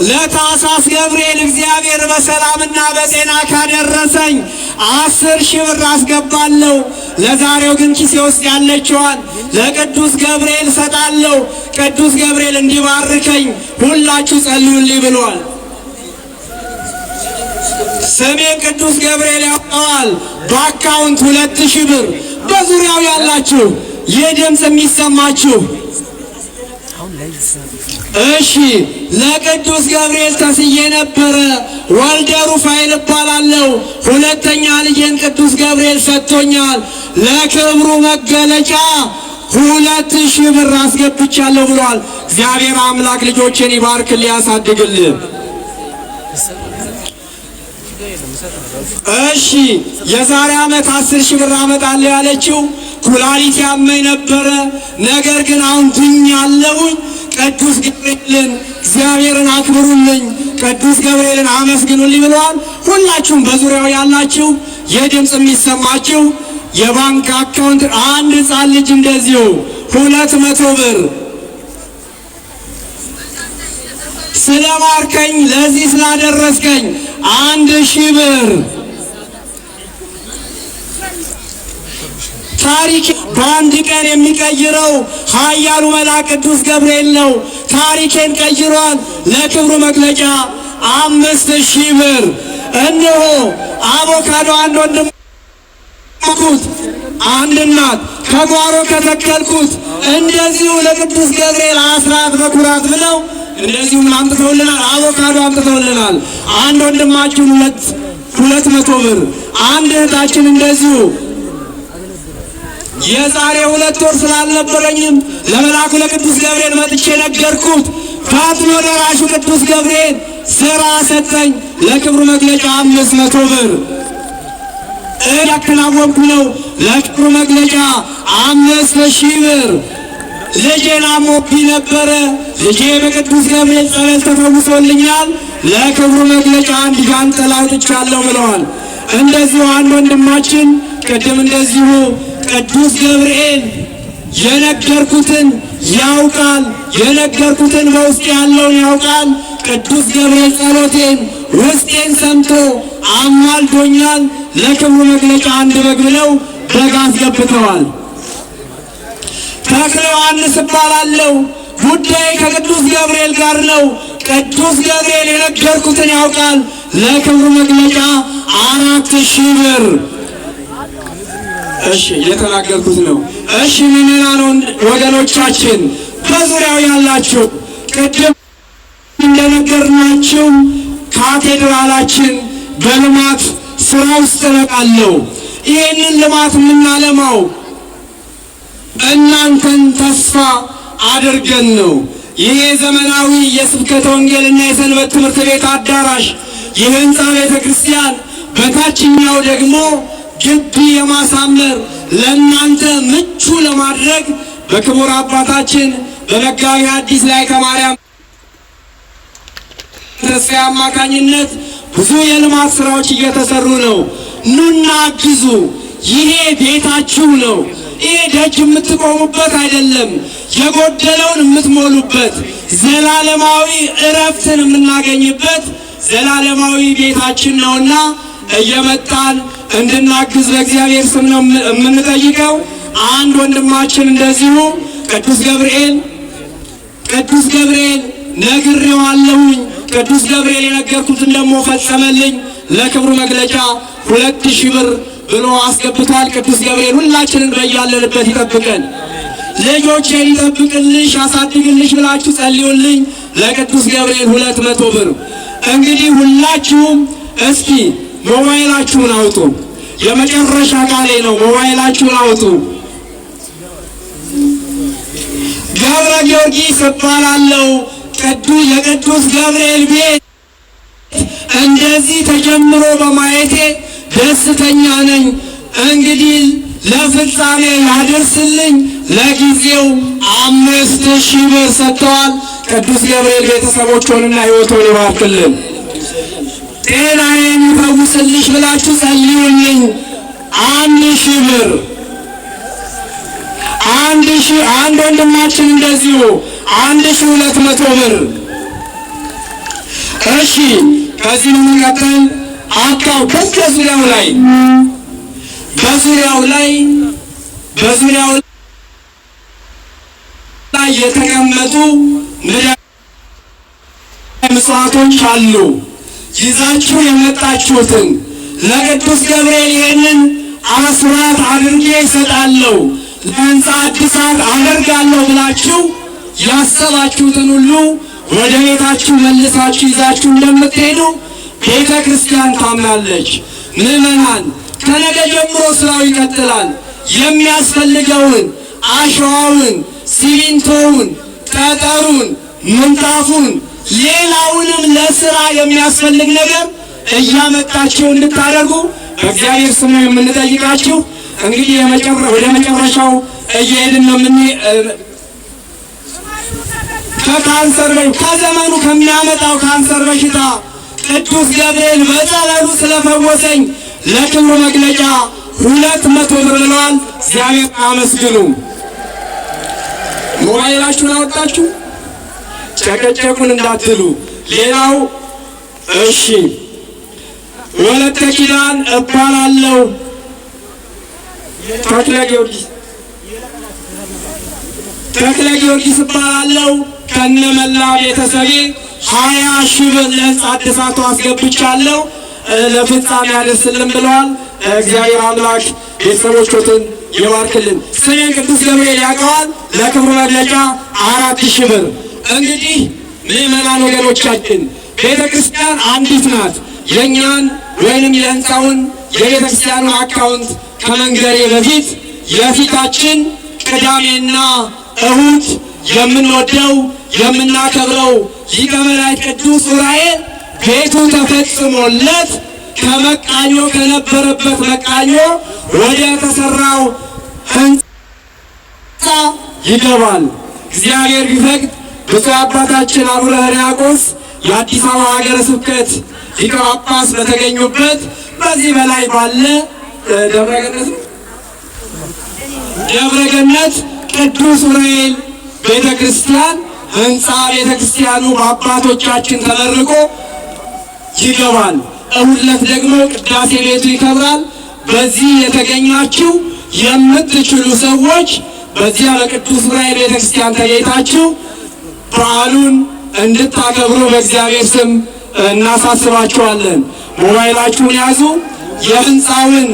ለታኅሳስ ገብርኤል እግዚአብሔር በሰላምና በጤና ካደረሰኝ 10,000 ብር አስገባለሁ። ለዛሬው ግን ኪሴ ውስጥ ያለችዋን ለቅዱስ ገብርኤል ሰጣለሁ። ቅዱስ ገብርኤል እንዲባርከኝ ሁላችሁ ጸልዩልኝ ብሏል። ስሜን ቅዱስ ገብርኤል ያውቀዋል። በአካውንት 2,000 ብር በዙሪያው ያላችሁ ይህ ድምፅ የሚሰማችሁ እሺ፣ ለቅዱስ ገብርኤል ተስዬ ነበረ። ወልደ ሩፋኤል እባላለሁ። ሁለተኛ ልጄን ቅዱስ ገብርኤል ሰጥቶኛል። ለክብሩ መገለጫ 2,000 ብር አስገብቻለሁ ብሏል። እግዚአብሔር አምላክ ልጆችን ይባርክልህ ያሳድግልህ። እሺ፣ የዛሬ ዓመት 10,000 ብር አመጣለሁ ያለችው ኩላሊት ያመኝ ነበረ፣ ነገር ግን አሁን ድኛለሁኝ። ቅዱስ ገብርኤልን እግዚአብሔርን አክብሩልኝ፣ ቅዱስ ገብርኤልን አመስግኑልኝ ብለዋል። ሁላችሁም በዙሪያው ያላችሁ የድምፅ የሚሰማችሁ የባንክ አካውንት አንድ ሕፃን ልጅ እንደዚሁ 200 ብር ስለማርከኝ ለዚህ ስላደረስከኝ 1,000 ብር ታሪክ በአንድ ቀን የሚቀይረው ኃያሉ መልአክ ቅዱስ ገብርኤል ነው። ታሪኬን ቀይሯል። ለክብሩ መግለጫ 5,000 ብር። እነሆ አቮካዶ አንድ ወንድም አንድ እናት ከጓሮ ከተከልኩት እንደዚሁ ለቅዱስ ገብርኤል አስራት በኩራት ብለው እንደዚሁም አምጥተውልናል። አቮካዶ አምጥተውልናል። አንድ ወንድማችን 200 ብር። አንድ እህታችን እንደዚሁ የዛሬ 2 ወር ስላልነበረኝም ለመልአኩ ለቅዱስ ገብርኤል መጥቼ ነገርኩት። ፈጥኖ ደራሹ ቅዱስ ገብርኤል ስራ ሰጠኝ። ለክብሩ መግለጫ 500 ብር ያከናወንኩ ነው። ለክብሩ መግለጫ 5,000 ብር። ልጄን አሞብኝ ነበረ። ልጄ በቅዱስ ገብርኤል ጸበል ተፈውሶልኛል። ለክብሩ መግለጫ 1 ጃንጥላ አውጥቻለሁ ብለዋል። እንደዚሁ አንድ ወንድማችን ቅድም እንደዚሁ ቅዱስ ገብርኤል የነገርኩትን ያውቃል፣ የነገርኩትን በውስጥ ያለውን ያውቃል። ቅዱስ ገብርኤል ጸሎቴን ውስጤን ሰምቶ አማልዶኛል። ለክብሩ መግለጫ 1 በግ ብለው በግ አስገብተዋል። ተክለ ዮሐንስ እባላለሁ። ጉዳይ ከቅዱስ ገብርኤል ጋር ነው። ቅዱስ ገብርኤል የነገርኩትን ያውቃል። ለክብሩ መግለጫ 4,000 ብር። እሺ፣ የተናገርኩት ነው። እሺ፣ ምንና ወገኖቻችን በዙሪያው ያላችሁ ቅድም እንደነገርናችሁ ካቴድራላችን በልማት ስራ ውስጥ ተነቃለው። ይህንን ልማት የምናለማው እናንተን ተስፋ አድርገን ነው። ይሄ ዘመናዊ የስብከተ ወንጌልና የሰንበት ትምህርት ቤት አዳራሽ የህንፃ ቤተ ክርስቲያን በታችኛው ደግሞ ግቢ የማሳመር ለእናንተ ምቹ ለማድረግ በክቡር አባታችን በመጋቢ ሐዲስ ላይ ከማርያም ተስፋ አማካኝነት ብዙ የልማት ስራዎች እየተሰሩ ነው። ኑና አግዙ። ይሄ ቤታችሁ ነው። ይሄ ደጅ የምትቆሙበት አይደለም፣ የጎደለውን የምትሞሉበት ዘላለማዊ እረፍትን የምናገኝበት ዘላለማዊ ቤታችን ነውና እየመጣን እንድናግዝ በእግዚአብሔር ስም ነው የምንጠይቀው። አንድ ወንድማችን እንደዚሁ ቅዱስ ገብርኤል ነግሬዋለሁኝ፣ ቅዱስ ገብርኤል የነገርኩትን ደግሞ ፈጸመልኝ። ለክብሩ መግለጫ 2,000 ብር ብሎ አስገብቷል። ቅዱስ ገብርኤል ሁላችንን በያለንበት ይጠብቀን፣ ልጆቼን ይጠብቅልሽ፣ ያሳድግልሽ ብላችሁ ጸልዩልኝ። ለቅዱስ ገብርኤል 200 ብር። እንግዲህ ሁላችሁም እስኪ ሞባይላችሁን አውጡ። የመጨረሻ ቃሌ ነው። ሞባይላችሁን አውጡ። ገብረ ጊዮርጊስ እባላለሁ። የቅዱስ ገብርኤል ቤት እንደዚህ ተጀምሮ በማየቴ ደስተኛ ነኝ። እንግዲህ ለፍጻሜ ያደርስልኝ። ለጊዜው 5,000 ብር ሰጥተዋል። ቅዱስ ገብርኤል ቤተሰቦቹንና ሕይወቱን ይባርክልን፣ ጤናዬን ይፈውስልሽ ብላችሁ ጸልዩልኝ። 1,000 ብር። አንድ ወንድማችን እንደዚሁ 1200 ብር። እሺ ከዚህ በመቀጠል አካው በዙሪያው ላይ የተቀመጡ ምጽዋቶች አሉ። ይዛችሁ የመጣችሁትን ለቅዱስ ገብርኤል ይሄንን አስራት አድርጌ እሰጣለሁ፣ ለሕንፃ እድሳት አደርጋለሁ ብላችሁ ያሰባችሁትን ሁሉ ወደ ቤታችሁ መልሳችሁ ይዛችሁ እንደምትሄዱ ቤተ ክርስቲያን ታምናለች። ምዕመናን ከነገ ጀምሮ ስራው ይቀጥላል። የሚያስፈልገውን አሸዋውን፣ ሲሚንቶውን፣ ጠጠሩን፣ ምንጣፉን ሌላውንም ለስራ የሚያስፈልግ ነገር እያመጣችሁ እንድታደርጉ በእግዚአብሔር ስም ነው የምንጠይቃችሁ። እንግዲህ ወደ መጨረሻው እየሄድን ነው። ከዘመኑ ከሚያመጣው ካንሰር በሽታ ቅዱስ ገብርኤል በጸበሉ ስለፈወሰኝ ለክብሩ መግለጫ 200 ብር ብለዋል። እግዚአብሔር አመስግኑ። ሞባይላችሁን አወጣችሁ ጨቀጨቁን እንዳትሉ። ሌላው እሺ ወለተ ኪዳን እባላለሁ ተክለ ጊዮርጊስ እባላለሁ ከነመላ ቤተሰቤ 20 ሺህ ብር ለሕንፃ እድሳቱ አስገብቻለሁ ለፍጻሜ ያደርስልን ብለዋል። እግዚአብሔር አምላክ ቤተሰቦቹን ይባርክልን። ስሜን ቅዱስ ገብርኤል ያውቀዋል። ለክብሩ መግለጫ 4000 ብር። እንግዲህ ምዕመናን ወገኖቻችን ቤተ ክርስቲያን አንዲት ናት። የኛን ወይንም የሕንፃውን የቤተ ክርስቲያኑን አካውንት ከመንገሬ በፊት የፊታችን ቅዳሜና እሁድ የምንወደው የምናከብረው ሊቀ መላእክት ቅዱስ ዑራኤል ቤቱ ተፈጽሞለት ከመቃኞ ከነበረበት መቃኞ ወደ ተሰራው ሕንፃ ይገባል። እግዚአብሔር ቢፈቅድ ብፁዕ አባታችን አቡነ ሕርያቆስ የአዲስ አበባ ሀገረ ስብከት ሊቀ ጳጳስ በተገኙበት በዚህ በላይ ባለ ደብረ ገነት ቅዱስ ዑራኤል ቤተ ክርስቲያን ሕንፃ ቤተ ክርስቲያኑ በአባቶቻችን ተመርቆ ይገባል። እሁድ ዕለት ደግሞ ቅዳሴ ቤቱ ይከብራል። በዚህ የተገኛችሁ የምትችሉ ሰዎች በዚያ በቅዱስ ዑራኤል ቤተ ክርስቲያን ተገኝታችሁ በዓሉን እንድታከብሩ በእግዚአብሔር ስም እናሳስባችኋለን። ሞባይላችሁን ያዙ። የሕንፃውን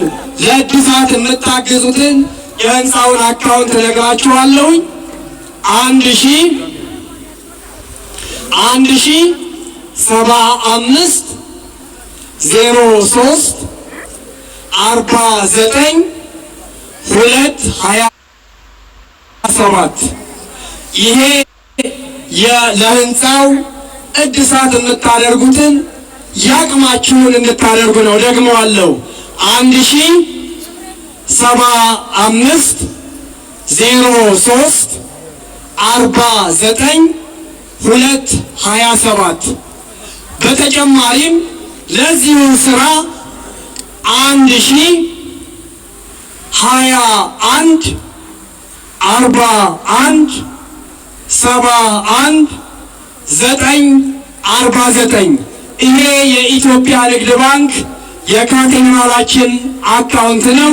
ለእድሳት የምታግዙትን የሕንፃውን አካውንት እነግራችኋለሁ። 1075 03 49 227 ይሄ ለሕንፃው እድሳት የምታደርጉትን ያቅማችሁን እንድታደርጉ ነው። ደግመዋለሁ 1075 03 49 227 በተጨማሪም ለዚሁ ስራ 1021 41 71 949 ይሄ የኢትዮጵያ ንግድ ባንክ የካቴድራላችን አካውንት ነው።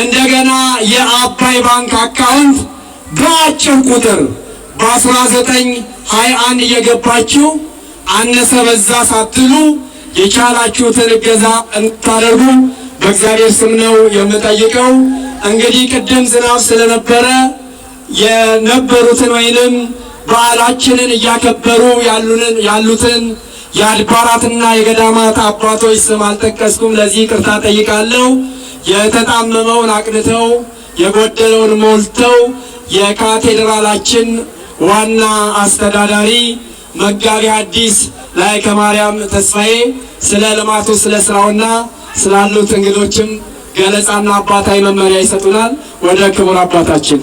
እንደገና የአባይ ባንክ አካውንት በአጭር ቁጥር በ1921 እየገባችሁ አነሰ በዛ ሳትሉ የቻላችሁትን እገዛ እንድታደርጉ በእግዚአብሔር ስም ነው የምጠይቀው። እንግዲህ ቅድም ዝናብ ስለነበረ የነበሩትን ወይንም በዓላችንን እያከበሩ ያሉትን የአድባራትና የገዳማት አባቶች ስም አልጠቀስኩም። ለዚህ ይቅርታ ጠይቃለሁ። የተጣመመውን አቅንተው የጎደለውን ሞልተው የካቴድራላችን ዋና አስተዳዳሪ መጋቢ ሐዲስ ላይከ ማርያም ተስፋዬ ስለ ልማቱ ስለ ስራውና ስላሉት እንግዶችም ገለጻና አባታዊ መመሪያ ይሰጡናል። ወደ ክቡር አባታችን